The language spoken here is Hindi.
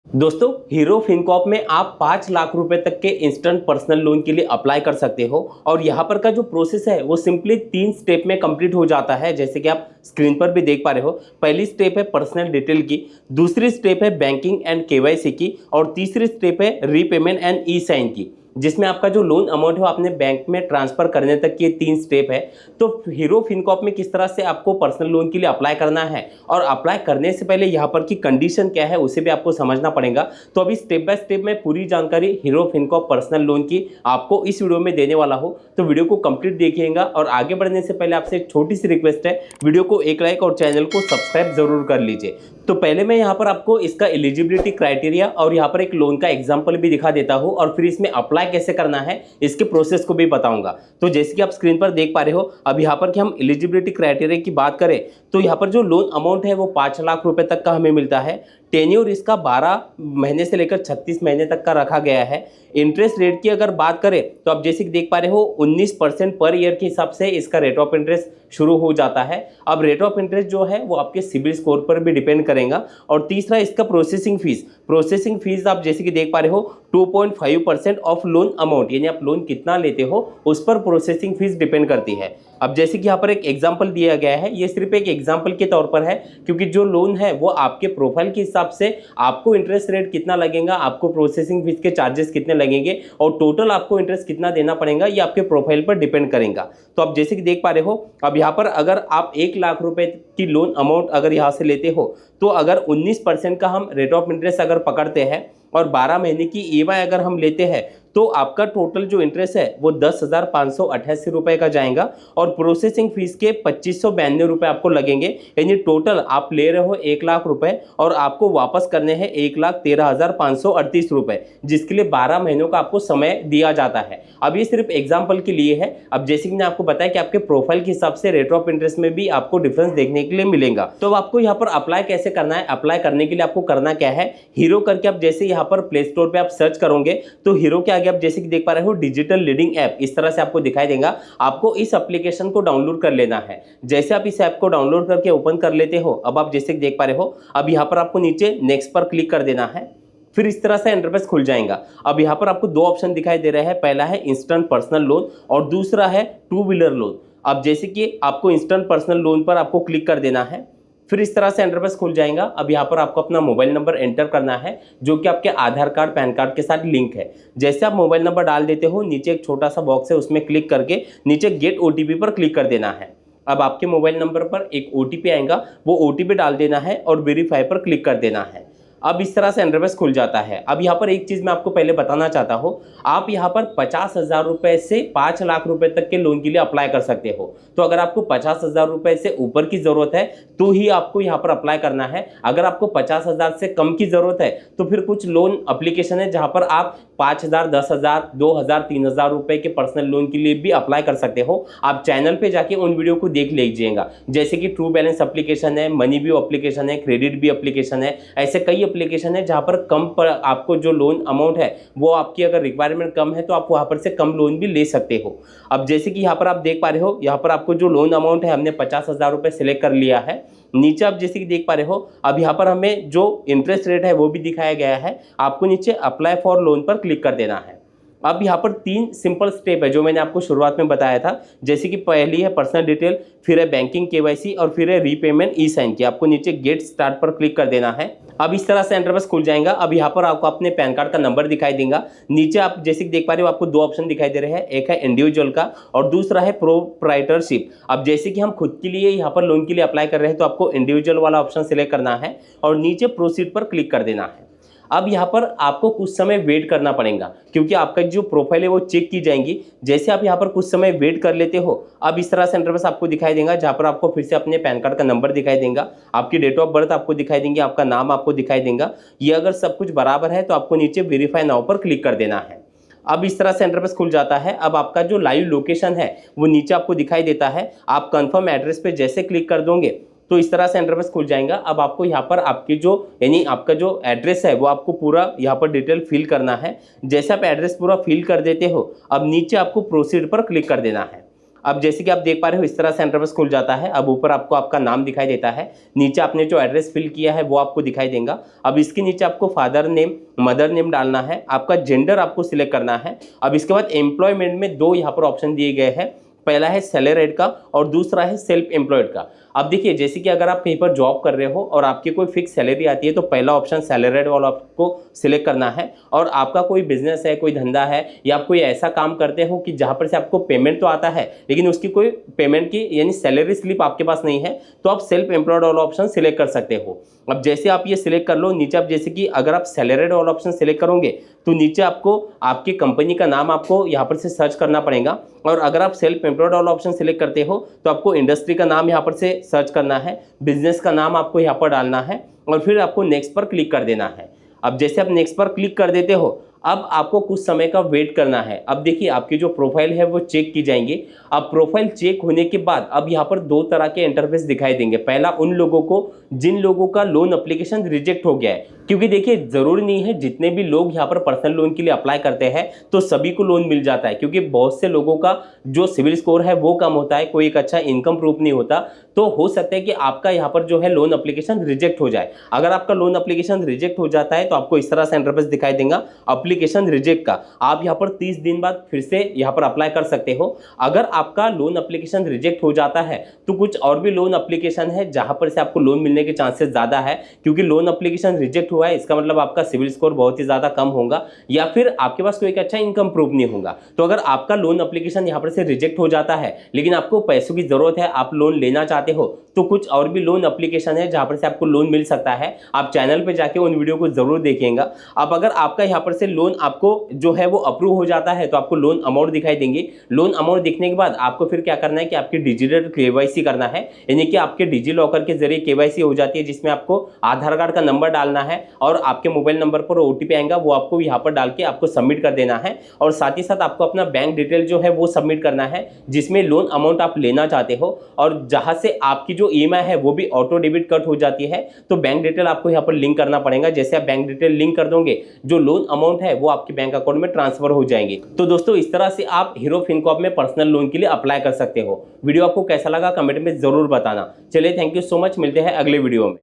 दोस्तों, हीरो फिनकॉर्प में आप 5 लाख रुपए तक के इंस्टेंट पर्सनल लोन के लिए अप्लाई कर सकते हो। और यहाँ पर का जो प्रोसेस है वो सिंपली 3 स्टेप में कंप्लीट हो जाता है, जैसे कि आप स्क्रीन पर भी देख पा रहे हो। पहली स्टेप है पर्सनल डिटेल की, दूसरी स्टेप है बैंकिंग एंड केवाईसी की, और तीसरी स्टेप है रीपेमेंट एंड ई साइन की, जिसमें आपका जो लोन अमाउंट है वो आपने बैंक में ट्रांसफर करने तक के 3 स्टेप है। तो हीरो फिनकॉर्प में किस तरह से आपको पर्सनल लोन के लिए अप्लाई करना है और अप्लाई करने से पहले यहाँ पर की कंडीशन क्या है उसे भी आपको समझना पड़ेगा। तो अभी स्टेप बाय स्टेप में पूरी जानकारी हीरो फिनकॉर्प पर्सनल लोन की आपको इस वीडियो में देने वाला हूँ, तो वीडियो को कंप्लीट देखिएगा। और आगे बढ़ने से पहले आपसे एक छोटी सी रिक्वेस्ट है, वीडियो को एक लाइक और चैनल को सब्सक्राइब जरूर कर लीजिए। तो पहले मैं यहाँ पर आपको इसका एलिजिबिलिटी क्राइटेरिया और यहाँ पर एक लोन का एग्जाम्पल भी दिखा देता हूँ, और फिर इसमें अप्लाई कैसे करना है इसके प्रोसेस को भी बताऊंगा। तो जैसे कि आप स्क्रीन पर देख पा रहे हो, अब यहाँ पर कि हम एलिजिबिलिटी क्राइटेरिया की बात करें तो यहाँ पर जो लोन अमाउंट है वो 5 लाख रुपए तक का हमें मिलता है। टेन्योर इसका 12 महीने से लेकर 36 महीने तक का रखा गया है। इंटरेस्ट रेट की अगर बात करें तो आप जैसे कि देख पा रहे हो 19% पर ईयर के हिसाब से इसका रेट ऑफ इंटरेस्ट शुरू हो जाता है। अब रेट ऑफ इंटरेस्ट जो है वो आपके सिबिल स्कोर पर भी डिपेंड करेगा। और तीसरा इसका प्रोसेसिंग फीस आप जैसे कि देख पा रहे हो 2.5% ऑफ लोन अमाउंट, यानी आप लोन कितना लेते हो उस पर प्रोसेसिंग फीस डिपेंड करती है। अब जैसे कि यहाँ पर एक एग्जांपल दिया गया है, ये सिर्फ एक एग्जांपल के तौर पर है, क्योंकि जो लोन है वो आपके प्रोफाइल के हिसाब से आपको इंटरेस्ट रेट कितना लगेगा, आपको प्रोसेसिंग फीस के चार्जेस कितने लगेंगे और टोटल आपको इंटरेस्ट कितना देना पड़ेगा, ये आपके प्रोफाइल पर डिपेंड करेगा। तो आप जैसे कि देख पा रहे हो, अब यहाँ पर अगर आप 1 लाख रुपए की लोन अमाउंट अगर यहाँ से लेते हो तो अगर 19% का हम रेट ऑफ इंटरेस्ट अगर पकड़ते हैं और 12 महीने की ईएमआई अगर हम लेते हैं तो आपका टोटल जो इंटरेस्ट है वो 10,588 रुपए का जाएगा, और प्रोसेसिंग फीस के 2592 रुपए आपको लगेंगे। यानी टोटल आप ले रहे हो 1 लाख रुपए और आपको वापस करने हैं 1,13,538 रुपए, जिसके लिए 12 महीनों का आपको समय दिया जाता है। अब ये सिर्फ एग्जाम्पल के लिए है। अब जैसे कि मैंने आपको बताया कि आपके प्रोफाइल के हिसाब से रेट ऑफ इंटरेस्ट में भी आपको डिफरेंस देखने के लिए मिलेगा। तो आपको यहाँ पर अप्लाई कैसे करना है, अप्लाई करने के लिए आपको करना क्या है, हीरो करके आप जैसे यहाँ पर प्ले स्टोर पर आप सर्च करोगे तो हीरो के आगे आप जैसे कि देख पा रहे हो डिजिटल लीडिंग ऐप इस तरह से आपको दिखाई देगा। आपको इस एप्लीकेशन को डाउनलोड कर लेना है। जैसे आप इस ऐप को डाउनलोड करके ओपन कर लेते हो, अब आप जैसे कि देख पा रहे हो, अब यहाँ पर आपको नीचे नेक्स्ट पर क्लिक कर देना है। फिर इस तरह से इंटरफेस खुल जाएगा। अब यहाँ पर आपको 2 ऑप्शन दिखाई दे रहे हैं, पहला है इंस्टेंट पर्सनल लोन और दूसरा है 2 व्हीलर लोन। अब जैसे कि आपको इंस्टेंट पर्सनल लोन पर आपको क्लिक कर देना है। फिर इस तरह से इंटरफेस खुल जाएगा। अब यहाँ पर आपको अपना मोबाइल नंबर एंटर करना है, जो कि आपके आधार कार्ड पैन कार्ड के साथ लिंक है। जैसे आप मोबाइल नंबर डाल देते हो, नीचे एक छोटा सा बॉक्स है, उसमें क्लिक करके नीचे गेट ओटीपी पर क्लिक कर देना है। अब आपके मोबाइल नंबर पर एक ओटीपी आएगा, वो ओटीपी डाल देना है और वेरीफाई पर क्लिक कर देना है। अब इस तरह से इंटरफेस खुल जाता है। अब यहाँ पर एक चीज़ मैं आपको पहले बताना चाहता हूँ, आप यहाँ पर 50,000 रुपए से 5 लाख रुपए तक के लोन के लिए अप्लाई कर सकते हो। तो अगर आपको 50,000 रुपए से ऊपर की ज़रूरत है तो ही आपको यहाँ पर अप्लाई करना है। अगर आपको 50,000 से कम की ज़रूरत है तो फिर कुछ लोन एप्लीकेशन है जहाँ पर आप 5,000, 10,000, 2,000, 3,000 रुपए के पर्सनल लोन के लिए भी अप्लाई कर सकते हो। आप चैनल पे जाके उन वीडियो को देख लीजिएगा, जैसे कि ट्रू बैलेंस एप्लीकेशन है, मनी व्यू एप्लीकेशन है, क्रेडिट भी एप्लीकेशन है। ऐसे कई एप्लीकेशन है जहां पर कम पर आपको जो लोन अमाउंट है वो आपकी अगर रिक्वायरमेंट कम है तो आप वहां पर से कम लोन भी ले सकते हो। अब जैसे कि यहाँ पर आप देख पा रहे हो, यहाँ पर आपको जो लोन अमाउंट है हमने 50,000 रुपए सिलेक्ट कर लिया है। नीचे आप जैसे कि देख पा रहे हो, अब यहाँ पर हमें जो इंटरेस्ट रेट है वो भी दिखाया गया है। आपको नीचे अप्लाई फॉर लोन पर क्लिक कर देना है। अब यहाँ पर 3 सिंपल स्टेप है जो मैंने आपको शुरुआत में बताया था, जैसे कि पहली है पर्सनल डिटेल, फिर है बैंकिंग केवाईसी और फिर है रीपेमेंट ई साइन की। आपको नीचे गेट स्टार्ट पर क्लिक कर देना है। अब इस तरह से इंटरफेस खुल जाएगा। अब यहाँ पर आपको अपने पैन कार्ड का नंबर दिखाई देगा। नीचे आप जैसे कि देख पा रहे हो, आपको 2 ऑप्शन दिखाई दे रहे हैं, एक है इंडिविजुअल का और दूसरा है प्रोप्राइटरशिप। अब जैसे कि हम खुद के लिए यहाँ पर लोन के लिए अप्लाई कर रहे हैं तो आपको इंडिविजुअल वाला ऑप्शन सिलेक्ट करना है और नीचे प्रोसीड पर क्लिक कर देना है। अब यहाँ पर आपको कुछ समय वेट करना पड़ेगा, क्योंकि आपका जो प्रोफाइल है वो चेक की जाएंगी। जैसे आप यहाँ पर कुछ समय वेट कर लेते हो, अब इस तरह से इंटरफेस आपको दिखाई देगा, जहाँ पर आपको फिर से अपने पैन कार्ड का नंबर दिखाई देगा, आपकी डेट ऑफ बर्थ आपको दिखाई देंगे, आपका नाम आपको दिखाई देगा। ये अगर सब कुछ बराबर है तो आपको नीचे वेरीफाई नाउ पर क्लिक कर देना है। अब इस तरह से इंटरफेस खुल जाता है। अब आपका जो लाइव लोकेशन है वो नीचे आपको दिखाई देता है। आप कंफर्म एड्रेस पे जैसे क्लिक कर दोगे तो इस तरह से इंटरफेस खुल जाएगा। अब आपको यहाँ पर आपकी जो यानी आपका जो एड्रेस है वो आपको पूरा यहाँ पर डिटेल फिल करना है। जैसे आप एड्रेस पूरा फिल कर देते हो, अब नीचे आपको प्रोसीड पर क्लिक कर देना है। अब जैसे कि आप देख पा रहे हो इस तरह से इंटरफेस खुल जाता है। अब ऊपर आपको आपका नाम दिखाई देता है, नीचे आपने जो एड्रेस फिल किया है वो आपको दिखाई देगा। अब इसके नीचे आपको फादर नेम, मदर नेम डालना है, आपका जेंडर आपको सिलेक्ट करना है। अब इसके बाद एम्प्लॉयमेंट में दो यहाँ पर ऑप्शन दिए गए हैं, पहला है सैलरीड का और दूसरा है सेल्फ एम्प्लॉयड का। अब देखिए जैसे कि अगर आप कहीं पर जॉब कर रहे हो और आपकी कोई फिक्स सैलरी आती है तो पहला ऑप्शन सैलरीड वाला आपको सिलेक्ट करना है। और आपका कोई बिजनेस है, कोई धंधा है या आप कोई ऐसा काम करते हो कि जहां पर से आपको पेमेंट तो आता है लेकिन उसकी कोई पेमेंट की यानी सैलरी स्लिप आपके पास नहीं है, तो आप सेल्फ एम्प्लॉयड वाला ऑप्शन सिलेक्ट कर सकते हो। अब जैसे आप ये सिलेक्ट कर लो, नीचे आप जैसे कि अगर आप सैलरीड वाला ऑप्शन सिलेक्ट करोगे तो नीचे आपको आपकी कंपनी का नाम आपको यहाँ पर से सर्च करना पड़ेगा। और अगर आप सेल्फ एम्प्लॉयड वाला ऑप्शन सिलेक्ट करते हो तो आपको इंडस्ट्री का नाम यहाँ पर से सर्च करना है, बिजनेस का नाम आपको यहाँ पर डालना है और फिर आपको नेक्स्ट पर क्लिक कर देना है। अब जैसे आप नेक्स्ट पर क्लिक कर देते हो, अब आपको कुछ समय का वेट करना है। अब देखिए आपकी जो प्रोफाइल है वो चेक की जाएंगी। अब प्रोफाइल चेक होने के बाद अब यहाँ पर दो तरह के इंटरफेस दिखाई देंगे। पहला उन लोगों को जिन लोगों का लोन एप्लीकेशन रिजेक्ट हो गया है, क्योंकि देखिए जरूरी नहीं है जितने भी लोग यहाँ पर पर्सनल लोन के लिए अप्लाई करते हैं तो सभी को लोन मिल जाता है, क्योंकि बहुत से लोगों का जो सिविल स्कोर है वो कम होता है, कोई एक अच्छा इनकम प्रूफ नहीं होता। तो हो सकता है कि आपका यहाँ पर जो है लोन एप्लीकेशन रिजेक्ट हो जाए। अगर आपका लोन एप्लीकेशन रिजेक्ट हो जाता है तो आपको इस तरह से इंटरफेस दिखाई देगा एप्लीकेशन रिजेक्ट का। आप यहाँ पर 30 दिन बाद फिर से यहाँ पर अप्लाई कर सकते हो। अगर आपका लोन एप्लीकेशन रिजेक्ट हो जाता है तो कुछ और भी लोन एप्लीकेशन है जहां पर से आपको लोन मिलने के चांसेस ज्यादा है, क्योंकि लोन एप्लीकेशन रिजेक्ट हुआ है इसका मतलब आपका सिविल स्कोर बहुत ही ज्यादा कम होगा या फिर आपके पास कोई एक अच्छा इनकम प्रूफ नहीं होगा। तो अगर आपका लोन एप्लीकेशन यहाँ पर से रिजेक्ट हो जाता है लेकिन आपको पैसों की जरूरत है, आप लोन लेना चाहते हो, तो कुछ और भी लोन एप्लीकेशन है जहां पर से आपको लोन मिल सकता है। आप चैनल पे जाके उन वीडियो को जरूर देखिएगा। अब अगर आपका यहाँ पर से लोन आपको जो है वो अप्रूव हो जाता है तो आपको लोन अमाउंट दिखाई देंगे। लोन अमाउंट दिखने के बाद आपको फिर क्या करना है कि आपकी डिजिटल केवाईसी करना है, यानी कि आपके डिजी लॉकर के जरिए केवाईसी हो जाती है, जिसमें आपको आधार कार्ड का नंबर डालना है और आपके मोबाइल नंबर पर ओटीपी आएगा, वो आपको यहाँ पर डाल के आपको सबमिट कर देना है। और साथ ही साथ आपको अपना बैंक डिटेल जो है वो सबमिट करना है जिसमें लोन अमाउंट आप लेना चाहते हो, और जहां से आपकी जो ईएमआई है वो भी ऑटो डेबिट कट हो जाती है। तो बैंक डिटेल आपको यहाँ पर लिंक करना पड़ेगा। जैसे आप बैंक डिटेल लिंक कर दोगे, जो लोन अमाउंट है वो आपके बैंक अकाउंट में ट्रांसफर हो जाएंगे। तो दोस्तों इस तरह से आप हीरो फिनकॉर्प में पर्सनल लोन के लिए अप्लाई कर सकते हो। वीडियो आपको कैसा लगा कमेंट में जरूर बताना। चलिए थैंक यू सो मच, मिलते हैं अगले वीडियो में।